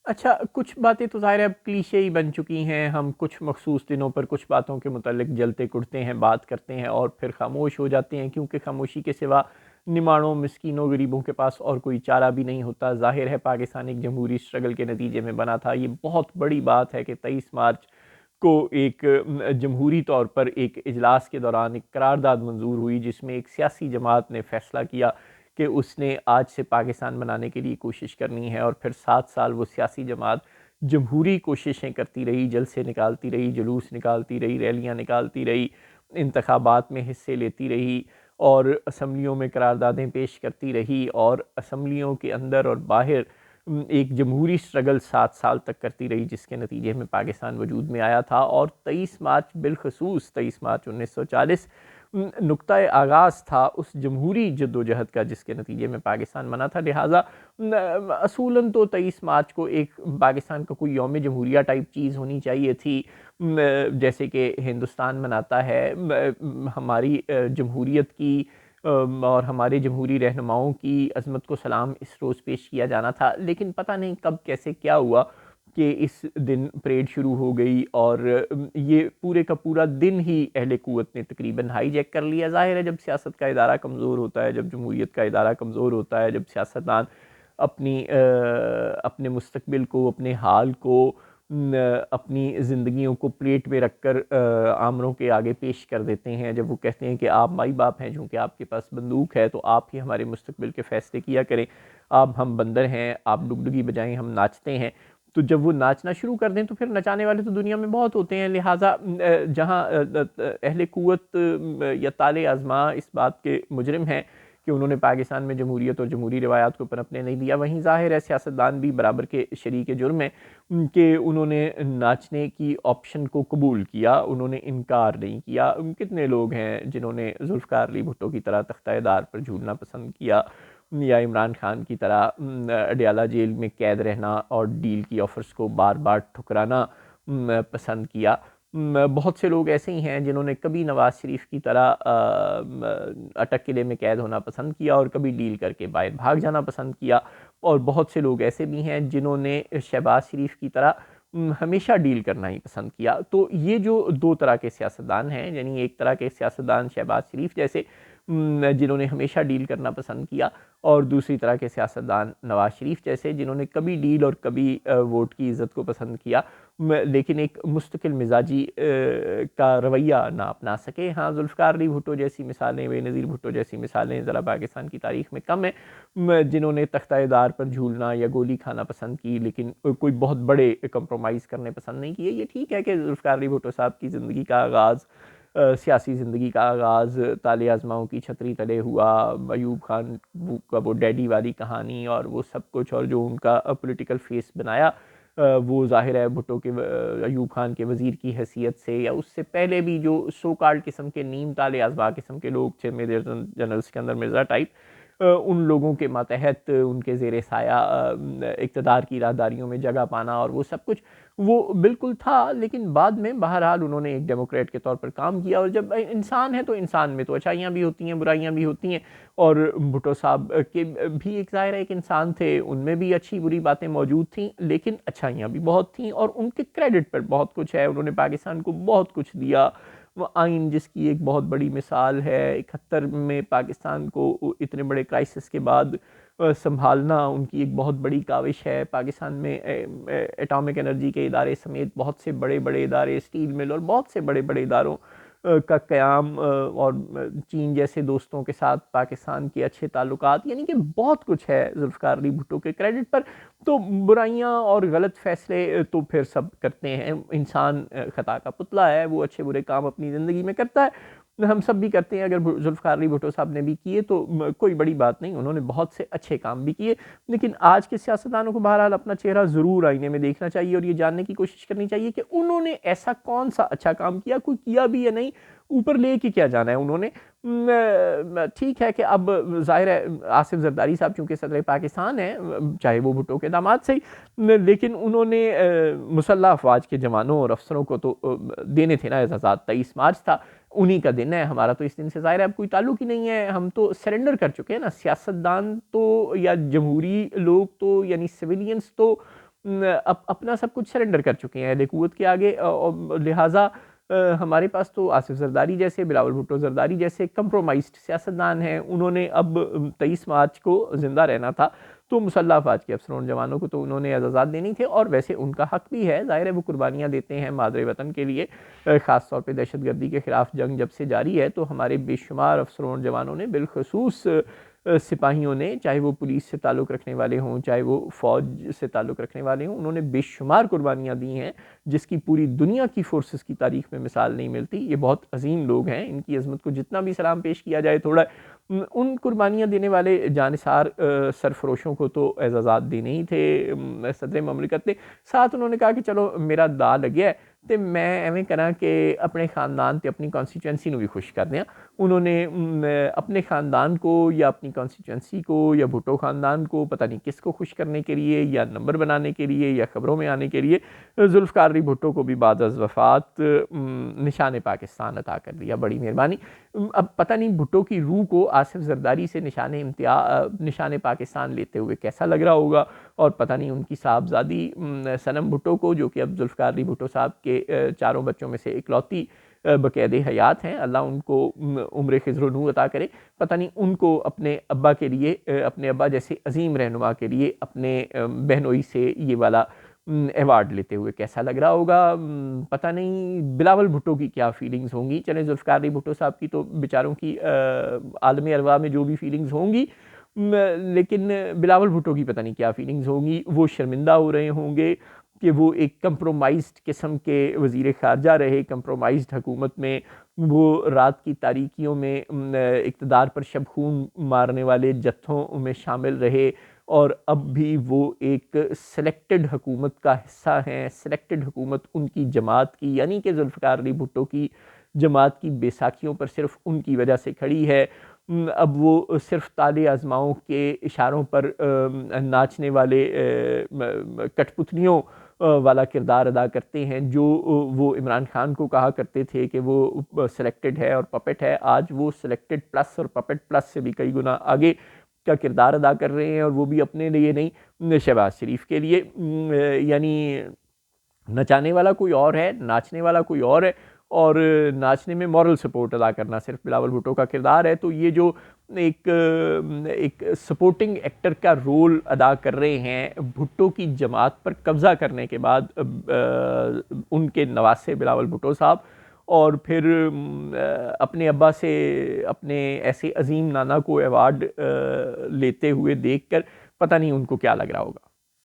اچھا، کچھ باتیں تو ظاہر ہے اب کلیشے ہی بن چکی ہیں، ہم کچھ مخصوص دنوں پر کچھ باتوں کے متعلق جلتے کڑتے ہیں، بات کرتے ہیں اور پھر خاموش ہو جاتے ہیں، کیونکہ خاموشی کے سوا نماڑوں، مسکینوں، غریبوں کے پاس اور کوئی چارہ بھی نہیں ہوتا۔ ظاہر ہے پاکستان ایک جمہوری اسٹرگل کے نتیجے میں بنا تھا۔ یہ بہت بڑی بات ہے کہ 23 مارچ کو ایک جمہوری طور پر ایک اجلاس کے دوران ایک قرارداد منظور ہوئی، جس میں ایک سیاسی جماعت نے فیصلہ کیا کہ اس نے آج سے پاکستان بنانے کے لیے کوشش کرنی ہے، اور پھر 7 سال وہ سیاسی جماعت جمہوری کوششیں کرتی رہی، جلسے نکالتی رہی، جلوس نکالتی رہی، ریلیاں نکالتی رہی، انتخابات میں حصے لیتی رہی اور اسمبلیوں میں قراردادیں پیش کرتی رہی، اور اسمبلیوں کے اندر اور باہر ایک جمہوری اسٹرگل 7 سال تک کرتی رہی، جس کے نتیجے میں پاکستان وجود میں آیا تھا۔ اور 23 مارچ بالخصوص 23 مارچ 1940 نقطہ آغاز تھا اس جمہوری جد و جہد کا، جس کے نتیجے میں پاکستان بنا تھا۔ لہٰذا اصولاً تو 23 مارچ کو ایک پاکستان کا کوئی یوم جمہوریہ ٹائپ چیز ہونی چاہیے تھی، جیسے کہ ہندوستان مناتا ہے۔ ہماری جمہوریت کی اور ہمارے جمہوری رہنماؤں کی عظمت کو سلام اس روز پیش کیا جانا تھا، لیکن پتہ نہیں کب کیسے کیا ہوا کہ اس دن پریڈ شروع ہو گئی، اور یہ پورے کا پورا دن ہی اہل قوت نے تقریباً ہائی جیک کر لیا۔ ظاہر ہے جب سیاست کا ادارہ کمزور ہوتا ہے، جب جمہوریت کا ادارہ کمزور ہوتا ہے، جب سیاستدان اپنے مستقبل کو، اپنے حال کو، اپنی زندگیوں کو پلیٹ میں رکھ کر آمروں کے آگے پیش کر دیتے ہیں، جب وہ کہتے ہیں کہ آپ مائی باپ ہیں، چونکہ آپ کے پاس بندوق ہے تو آپ ہی ہمارے مستقبل کے فیصلے کیا کریں، آپ ہم بندر ہیں، آپ ڈگڈگی بجائیں، ہم ناچتے ہیں، تو جب وہ ناچنا شروع کر دیں تو پھر نچانے والے تو دنیا میں بہت ہوتے ہیں۔ لہٰذا جہاں اہل قوت یا طالع ازما اس بات کے مجرم ہیں کہ انہوں نے پاکستان میں جمہوریت اور جمہوری روایات کو پنپنے نہیں دیا، وہیں ظاہر ہے سیاستدان بھی برابر کے شریک جرم ہیں کہ انہوں نے ناچنے کی آپشن کو قبول کیا، انہوں نے انکار نہیں کیا۔ کتنے لوگ ہیں جنہوں نے ذوالفقار علی بھٹو کی طرح تختہ دار پر جھولنا پسند کیا، یا عمران خان کی طرح اڈیالہ جیل میں قید رہنا اور ڈیل کی آفرز کو بار بار ٹھکرانا پسند کیا۔ بہت سے لوگ ایسے ہی ہیں جنہوں نے کبھی نواز شریف کی طرح اٹک قلعے میں قید ہونا پسند کیا اور کبھی ڈیل کر کے باہر بھاگ جانا پسند کیا، اور بہت سے لوگ ایسے بھی ہیں جنہوں نے شہباز شریف کی طرح ہمیشہ ڈیل کرنا ہی پسند کیا۔ تو یہ جو دو طرح کے سیاستدان ہیں، یعنی ایک طرح کے سیاستدان شہباز شریف جیسے جنہوں نے ہمیشہ ڈیل کرنا پسند کیا، اور دوسری طرح کے سیاستدان نواز شریف جیسے جنہوں نے کبھی ڈیل اور کبھی ووٹ کی عزت کو پسند کیا، لیکن ایک مستقل مزاجی کا رویہ نہ اپنا سکے۔ ہاں، ذوالفقار علی بھٹو جیسی مثالیں، بے نظیر بھٹو جیسی مثالیں ذرا پاکستان کی تاریخ میں کم ہیں، جنہوں نے تختہ دار پر جھولنا یا گولی کھانا پسند کی لیکن کوئی بہت بڑے کمپرومائز کرنے پسند نہیں کیے۔ یہ ٹھیک ہے کہ ذوالفقار علی بھٹو صاحب کی زندگی کا آغاز، سیاسی زندگی کا آغاز طالع ازماؤں کی چھتری تلے ہوا، ایوب خان کا وہ ڈیڈی والی کہانی اور وہ سب کچھ، اور جو ان کا پولیٹیکل فیس بنایا وہ ظاہر ہے بھٹو کے ایوب خان کے وزیر کی حیثیت سے، یا اس سے پہلے بھی جو سو کالڈ قسم کے نیم طالع ازما قسم کے لوگ تھے major general Sikandar Mirza type, ان لوگوں کے ماتحت ان کے زیر سایہ اقتدار کی راہداریوں میں جگہ پانا اور وہ سب کچھ وہ بالکل تھا، لیکن بعد میں بہرحال انہوں نے ایک ڈیموکریٹ کے طور پر کام کیا، اور جب انسان ہے تو انسان میں تو اچھائیاں بھی ہوتی ہیں، برائیاں بھی ہوتی ہیں، اور بھٹو صاحب کے بھی ایک ظاہر ایک انسان تھے، ان میں بھی اچھی بری باتیں موجود تھیں لیکن اچھائیاں بھی بہت تھیں، اور ان کے کریڈٹ پر بہت کچھ ہے، انہوں نے پاکستان کو بہت کچھ دیا۔ وہ آئین جس کی ایک بہت بڑی مثال ہے، 71 میں پاکستان کو اتنے بڑے کرائسس کے بعد سنبھالنا ان کی ایک بہت بڑی کاوش ہے۔ پاکستان میں ایٹامک انرجی کے ادارے سمیت بہت سے بڑے بڑے ادارے، اسٹیل مل اور بہت سے بڑے بڑے اداروں کا قیام، اور چین جیسے دوستوں کے ساتھ پاکستان کے اچھے تعلقات، یعنی کہ بہت کچھ ہے ذوالفقار علی بھٹو کے کریڈٹ پر۔ تو برائیاں اور غلط فیصلے تو پھر سب کرتے ہیں، انسان خطا کا پتلا ہے، وہ اچھے برے کام اپنی زندگی میں کرتا ہے، ہم سب بھی کرتے ہیں۔ اگر ذوالفقار علی بھٹو صاحب نے بھی کیے تو کوئی بڑی بات نہیں، انہوں نے بہت سے اچھے کام بھی کیے، لیکن آج کے سیاستدانوں کو بہرحال اپنا چہرہ ضرور آئینے میں دیکھنا چاہیے اور یہ جاننے کی کوشش کرنی چاہیے کہ انہوں نے ایسا کون سا اچھا کام کیا، کوئی کیا بھی یا نہیں، اوپر لے کے کیا جانا ہے انہوں نے۔ ٹھیک ہے کہ اب ظاہر ہے آصف زرداری صاحب چونکہ صدر پاکستان ہیں، چاہے وہ بھٹو کے داماد سے ہی، لیکن انہوں نے مسلح افواج کے جوانوں اور افسروں کو تو دینے تھے نا اعزازات۔ 23 مارچ تھا، انہی کا دن ہے، ہمارا تو اس دن سے ظاہر ہے اب کوئی تعلق ہی نہیں ہے، ہم تو سرنڈر کر چکے ہیں نا۔ سیاستدان تو یا جمہوری لوگ تو یعنی سویلینز تو اپنا سب کچھ سرنڈر کر چکے ہیں اہل قوت کے آگے، لہٰذا ہمارے پاس تو آصف زرداری جیسے، بلاول بھٹو زرداری جیسے کمپرومائزڈ سیاستدان ہیں، انہوں نے اب 23 مارچ کو زندہ رہنا تھا، تو مسلح افواج کے افسروں جوانوں کو تو انہوں نے اعزازات دینی تھے، اور ویسے ان کا حق بھی ہے، ظاہر ہے وہ قربانیاں دیتے ہیں مادر وطن کے لیے، خاص طور پہ دہشت گردی کے خلاف جنگ جب سے جاری ہے تو ہمارے بے شمار افسروں جوانوں نے، بالخصوص سپاہیوں نے، چاہے وہ پولیس سے تعلق رکھنے والے ہوں، چاہے وہ فوج سے تعلق رکھنے والے ہوں، انہوں نے بے شمار قربانیاں دی ہیں جس کی پوری دنیا کی فورسز کی تاریخ میں مثال نہیں ملتی۔ یہ بہت عظیم لوگ ہیں، ان کی عظمت کو جتنا بھی سلام پیش کیا جائے تھوڑا، ان قربانیاں دینے والے جانثار سرفروشوں کو تو اعزازات دینے ہی تھے صدر مملکت نے۔ ساتھ انہوں نے کہا کہ چلو میرا دا لگیا ہے تے میں ایویں کراں کہ اپنے خاندان تے اپنی کانسٹیچوئنسی نو بھی خوش کر دیاں۔ انہوں نے اپنے خاندان کو یا اپنی کانسٹیچوئنسی کو یا بھٹو خاندان کو پتہ نہیں کس کو خوش کرنے کے لیے یا نمبر بنانے کے لیے یا خبروں میں آنے کے لیے ذوالفقار علی بھٹو کو بھی بعد از وفات نشان پاکستان عطا کر دیا۔ بڑی مہربانی۔ اب پتہ نہیں بھٹو کی روح کو آصف زرداری سے نشان پاکستان لیتے ہوئے کیسا لگ رہا ہوگا، اور پتہ نہیں ان کی صاحبزادی صنم بھٹو کو، جو کہ اب ذوالفقار علی بھٹو صاحب کے 4 بچوں میں سے اکلوتی بقید حیات ہیں، اللہ ان کو عمر خضر و نو عطا کرے، پتہ نہیں ان کو اپنے ابا کے لیے، اپنے ابا جیسے عظیم رہنما کے لیے اپنے بہنوئی سے یہ والا ایوارڈ لیتے ہوئے کیسا لگ رہا ہوگا۔ پتہ نہیں بلاول بھٹو کی کیا فیلنگز ہوں گی۔ چلیں ذوالفقار علی بھٹو صاحب کی تو بیچاروں کی عالم ارواح میں جو بھی فیلنگز ہوں گی، لیکن بلاول بھٹو کی پتہ نہیں کیا فیلنگز ہوں گی۔ وہ شرمندہ ہو رہے ہوں گے کہ وہ ایک کمپرومائزڈ قسم کے وزیر خارجہ رہے، کمپرومائزڈ حکومت میں وہ رات کی تاریکیوں میں اقتدار پر شب خون مارنے والے جتھوں میں شامل رہے، اور اب بھی وہ ایک سلیکٹڈ حکومت کا حصہ ہیں، سلیکٹڈ حکومت ان کی جماعت کی، یعنی کہ ذوالفقار علی بھٹو کی جماعت کی بیساکھیوں پر صرف ان کی وجہ سے کھڑی ہے۔ اب وہ صرف تالے آزماؤں کے اشاروں پر ناچنے والے کٹ پتلیوں والا کردار ادا کرتے ہیں، جو وہ عمران خان کو کہا کرتے تھے کہ وہ سلیکٹڈ ہے اور پپٹ ہے۔ آج وہ سلیکٹڈ پلس اور پپٹ پلس سے بھی کئی گنا آگے کا کردار ادا کر رہے ہیں، اور وہ بھی اپنے لیے نہیں، شہباز شریف کے لیے۔ یعنی نچانے والا کوئی اور ہے، ناچنے والا کوئی اور ہے، اور ناچنے میں مورل سپورٹ ادا کرنا صرف بلاول بھٹو کا کردار ہے۔ تو یہ جو ایک سپورٹنگ ایکٹر کا رول ادا کر رہے ہیں بھٹو کی جماعت پر قبضہ کرنے کے بعد ان کے نواسے بلاول بھٹو صاحب، اور پھر اپنے ابا سے اپنے ایسے عظیم نانا کو ایوارڈ لیتے ہوئے دیکھ کر پتہ نہیں ان کو کیا لگ رہا ہوگا۔